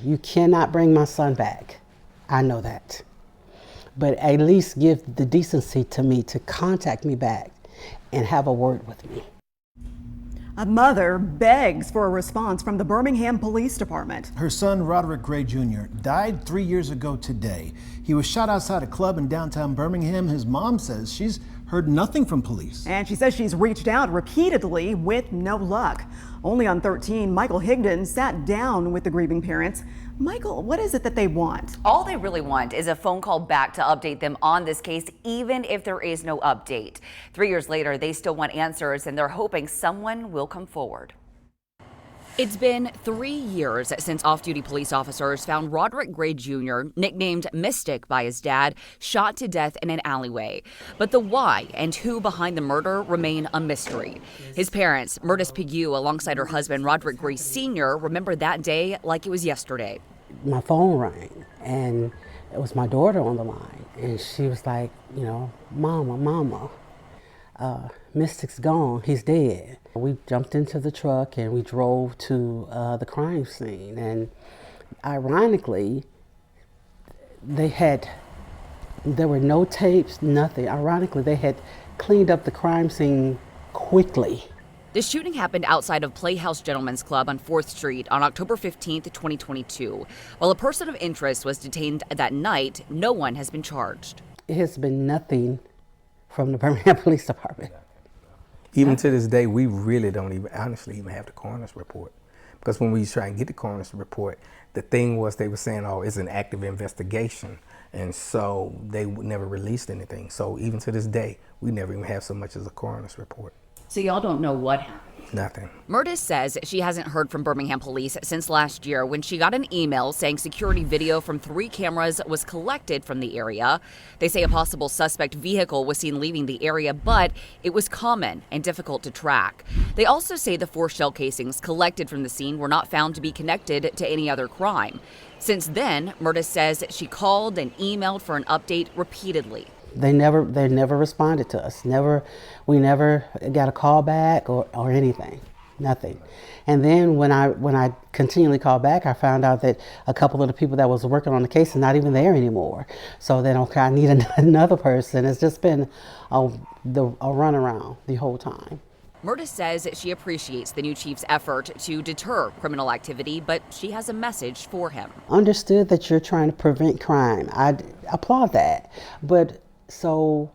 You cannot bring my son back. I know that. But at least give the decency to me to contact me back and have a word with me. A mother begs for a response from the Birmingham Police Department. Her son, Roderick Gray Jr., died 3 years ago today. He was shot outside a club in downtown Birmingham. His mom says she's heard nothing from police. And she says she's reached out repeatedly with no luck. Only on 13, Michael Higdon sat down with the grieving parents. Michael, what is it that they want? All they really want is a phone call back to update them on this case, even if there is no update. 3 years later, they still want answers, and they're hoping someone will come forward. It's been 3 years since off-duty police officers found Roderick Gray Jr., nicknamed Mystic by his dad, shot to death in an alleyway. But the why and who behind the murder remain a mystery. His parents, Myrtis Pigou, alongside her husband, Roderick Gray Sr., remember that day like it was yesterday. My phone rang, and it was my daughter on the line, and she was like, Mama, Mystic's gone, he's dead. We jumped into the truck and we drove to the crime scene, and ironically, there were no tapes, nothing. Ironically, they had cleaned up the crime scene quickly. The shooting happened outside of Playhouse Gentlemen's Club on 4th Street on October 15th, 2022. While a person of interest was detained that night, no one has been charged. It has been nothing from the Birmingham Police Department. Even to this day, we really don't even honestly even have the coroner's report. Because when we try and get the coroner's report, the thing was they were saying, oh, it's an active investigation. And so they never released anything. So even to this day, we never even have so much as a coroner's report. So y'all don't know what happened? Nothing. Myrtis says she hasn't heard from Birmingham police since last year when she got an email saying security video from 3 cameras was collected from the area. They say a possible suspect vehicle was seen leaving the area, but it was common and difficult to track. They also say the 4 shell casings collected from the scene were not found to be connected to any other crime. Since then, Myrtis says she called and emailed for an update repeatedly. They never responded to us. We never got a call back or anything, nothing. And then when I continually called back, I found out that a couple of the people that was working on the case are not even there anymore. So then, okay, I need another person. It's just been a runaround the whole time. Myrtis says she appreciates the new chief's effort to deter criminal activity, but she has a message for him. Understood that you're trying to prevent crime. I applaud that. But so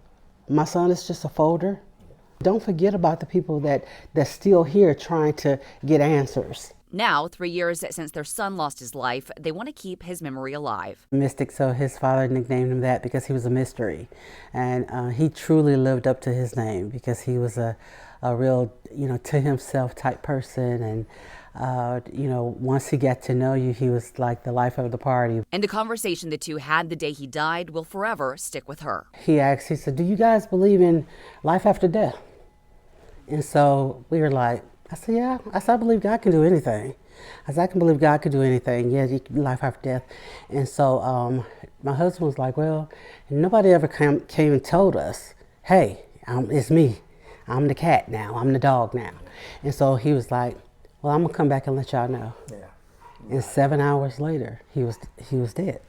my son is just a folder. Don't forget about the people that's still here trying to get answers. Now, 3 years since their son lost his life, they want to keep his memory alive. Mystic, so his father nicknamed him that because he was a mystery. And he truly lived up to his name because he was a real, to himself type person. And once he got to know you, he was like the life of the party. And the conversation the two had the day he died will forever stick with her. He said, do you guys believe in life after death? And so we were like, I said, yeah. I said, I believe God can do anything. I said, I can believe God could do anything. Yeah, life after death. And so my husband was like, well, nobody ever came and told us, hey, it's me. I'm the cat now. I'm the dog now. And so he was like, well, I'm gonna come back and let y'all know. Yeah. And 7 hours later, he was dead.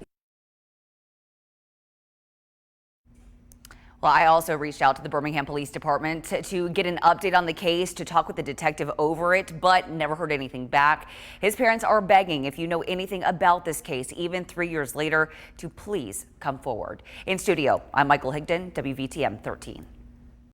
Well, I also reached out to the Birmingham Police Department to get an update on the case, to talk with the detective over it, but never heard anything back. His parents are begging, if you know anything about this case, even 3 years later, to please come forward. In studio, I'm Michael Higdon, WVTM 13.